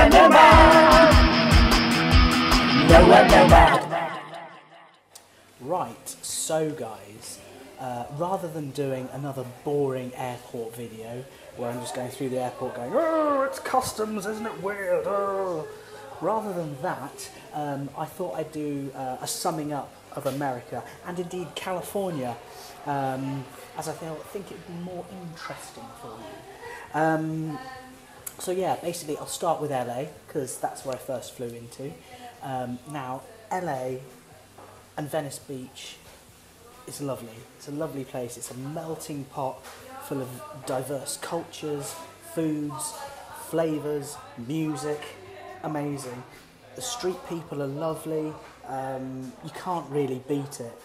Nowhere Nomad. Nowhere Nomad. Right, so guys, rather than doing another boring airport video where I'm just going through the airport going, oh, it's customs, isn't it weird? Oh. Rather than that, I thought I'd do a summing up of America and indeed California, as I think it'd be more interesting for you. So yeah, basically I'll start with LA because that's where I first flew into. Now, LA and Venice Beach is lovely. It's a lovely place. It's a melting pot full of diverse cultures, foods, flavours, music. Amazing. The street people are lovely. You can't really beat it.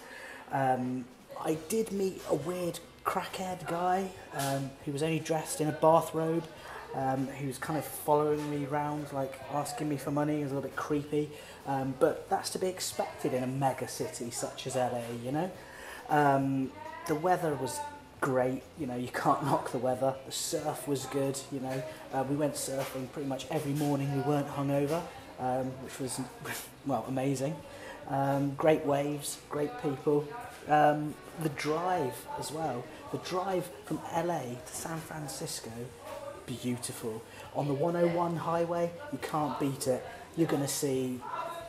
I did meet a weird crackhead guy who was only dressed in a bathrobe. He was kind of following me around, like asking me for money. It was a little bit creepy, but that's to be expected in a mega city such as LA, you know. The weather was great, you know, you can't knock the weather. The surf was good, you know. We went surfing pretty much every morning. We weren't hungover, which was, well, amazing. Great waves, great people. The drive as well. The drive from LA to San Francisco, beautiful. On the 101 highway, you can't beat it. You're going to see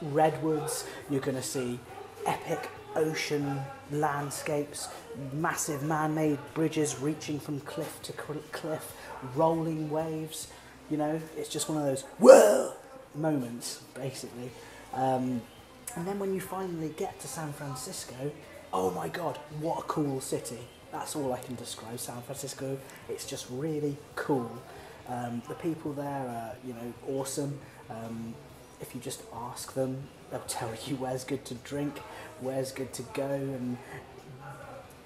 redwoods, you're going to see epic ocean landscapes, massive man-made bridges reaching from cliff to cliff, rolling waves, you know, it's just one of those whoa moments, basically. And then when you finally get to San Francisco, oh my god, what a cool city. That's all I can describe San Francisco. It's just really cool. The people there are, you know, awesome. If you just ask them, they'll tell you where's good to drink, where's good to go and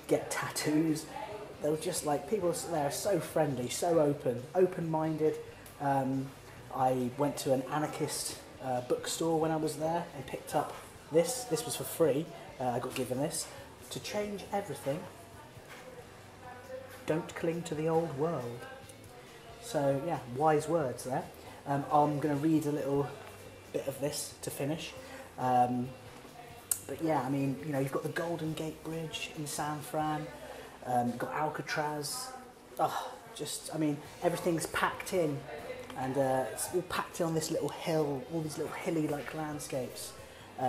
get tattoos. They'll just like, people there are so friendly, so open-minded. I went to an anarchist bookstore when I was there and picked up this. This was for free. I got given this. To change everything, don't cling to the old world. So yeah, wise words there. I'm going to read a little bit of this to finish. But yeah, I mean, you know, you've got the Golden Gate Bridge in San Fran. You've got Alcatraz. Oh, just, I mean, everything's packed in. And it's all packed in on this little hill, all these little hilly-like landscapes.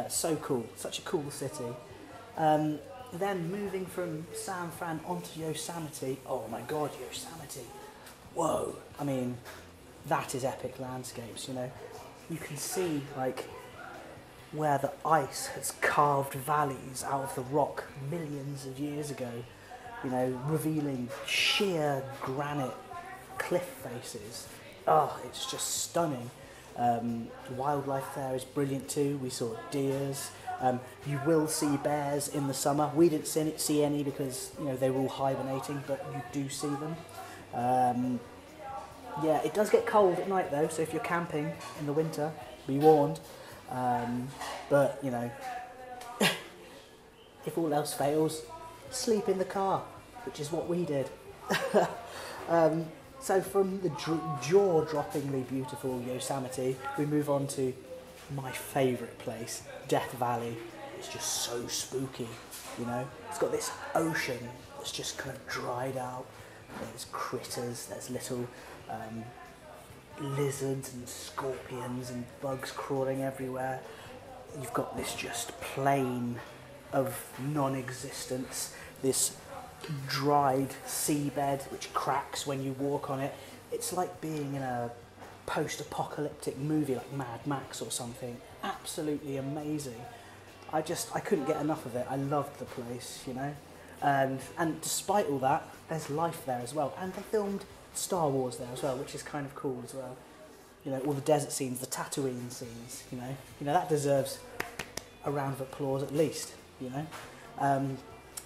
So cool, such a cool city. Then moving from San Fran onto Yosemite, oh my god, Yosemite, whoa, I mean, that is epic landscapes, you know. You can see, like, where the ice has carved valleys out of the rock millions of years ago, you know, revealing sheer granite cliff faces. Oh, it's just stunning. Wildlife there is brilliant too. We saw deers. You will see bears in the summer. We didn't see any because, you know, they were all hibernating, but you do see them. Yeah, it does get cold at night though, so if you're camping in the winter, be warned. But, you know, if all else fails, sleep in the car, which is what we did. So from the jaw-droppingly beautiful Yosemite, we move on to my favourite place, Death Valley. It's just so spooky, you know. It's got this ocean that's just kind of dried out. There's critters, there's little lizards and scorpions and bugs crawling everywhere. You've got this just plain of non-existence, this dried seabed which cracks when you walk on it. It's like being in a post-apocalyptic movie like Mad Max or something. Absolutely amazing. I couldn't get enough of it. I loved the place, you know. And despite all that, there's life there as well. And they filmed Star Wars there as well, which is kind of cool as well. You know, all the desert scenes, the Tatooine scenes, you know, that deserves a round of applause at least, you know.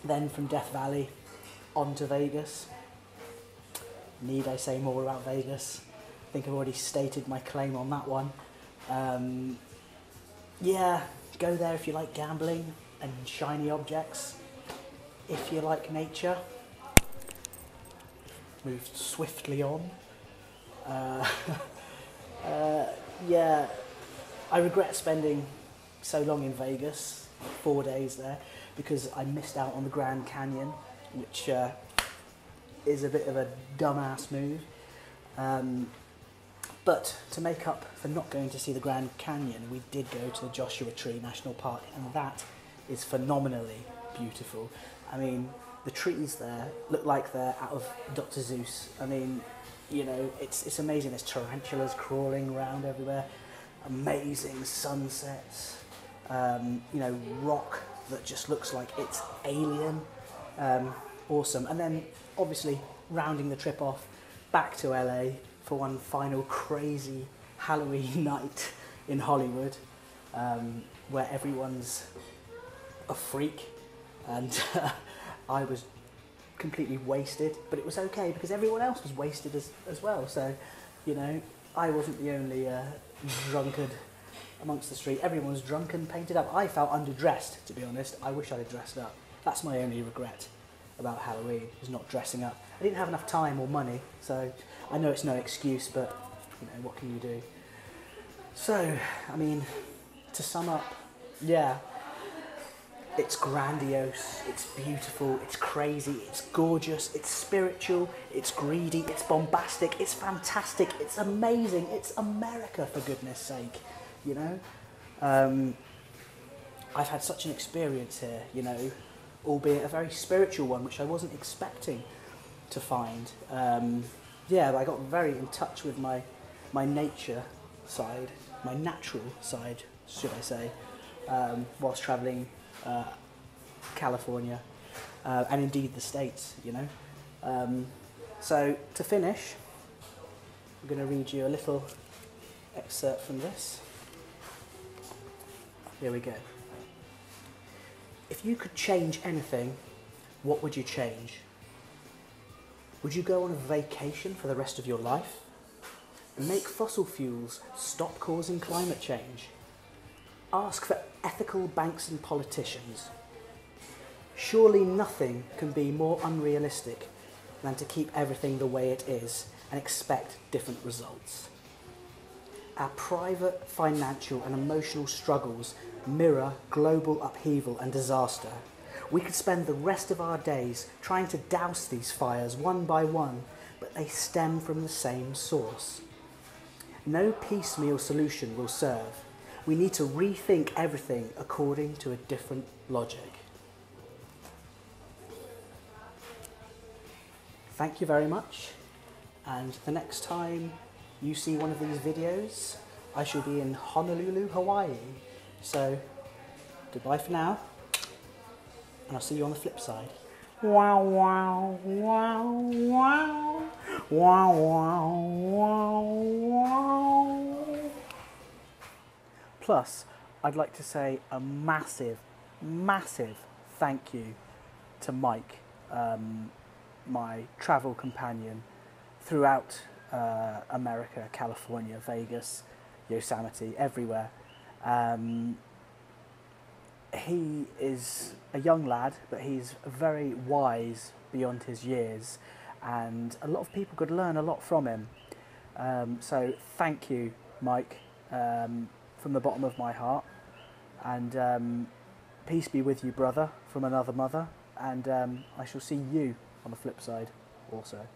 Then from Death Valley on to Vegas. Need I say more about Vegas? I think I've already stated my claim on that one. Yeah, go there if you like gambling and shiny objects. If you like nature, move swiftly on. yeah, I regret spending so long in Vegas, 4 days there, because I missed out on the Grand Canyon, which is a bit of a dumbass move. But to make up for not going to see the Grand Canyon, we did go to the Joshua Tree National Park, and that is phenomenally beautiful. I mean, the trees there look like they're out of Dr. Seuss. I mean, you know, it's amazing. There's tarantulas crawling around everywhere, amazing sunsets, you know, rock that just looks like it's alien. Awesome. And then, obviously, rounding the trip off, back to LA for one final crazy Halloween night in Hollywood, where everyone's a freak, and I was completely wasted, but it was okay because everyone else was wasted as well. So, you know, I wasn't the only drunkard amongst the street. Everyone was drunk and painted up. I felt underdressed, to be honest. I wish I'd have dressed up. That's my only regret about Halloween, is not dressing up. I didn't have enough time or money, so I know it's no excuse, but, you know, what can you do? So, I mean, to sum up, yeah, it's grandiose, it's beautiful, it's crazy, it's gorgeous, it's spiritual, it's greedy, it's bombastic, it's fantastic, it's amazing, it's America, for goodness sake, you know? I've had such an experience here, you know, albeit a very spiritual one, which I wasn't expecting to find. Yeah, I got very in touch with my nature side, my natural side, should I say, whilst travelling California, and indeed the States, you know. So to finish, I'm going to read you a little excerpt from this. Here we go. If you could change anything, what would you change? Would you go on a vacation for the rest of your life? And make fossil fuels stop causing climate change? Ask for ethical banks and politicians? Surely nothing can be more unrealistic than to keep everything the way it is and expect different results. Our private, financial and emotional struggles mirror global upheaval and disaster. We could spend the rest of our days trying to douse these fires one by one, but they stem from the same source. No piecemeal solution will serve. We need to rethink everything according to a different logic. Thank you very much, and the next time you see one of these videos, I shall be in Honolulu, Hawaii. So, goodbye for now, and I'll see you on the flip side. Wow, wow, wow, wow, wow, wow, wow. Plus, I'd like to say a massive, massive thank you to Mike, my travel companion throughout America, California, Vegas, Yosemite, everywhere. He is a young lad, but he's very wise beyond his years, and a lot of people could learn a lot from him. So thank you, Mike, from the bottom of my heart, and peace be with you, brother, from another mother, and I shall see you on the flip side also.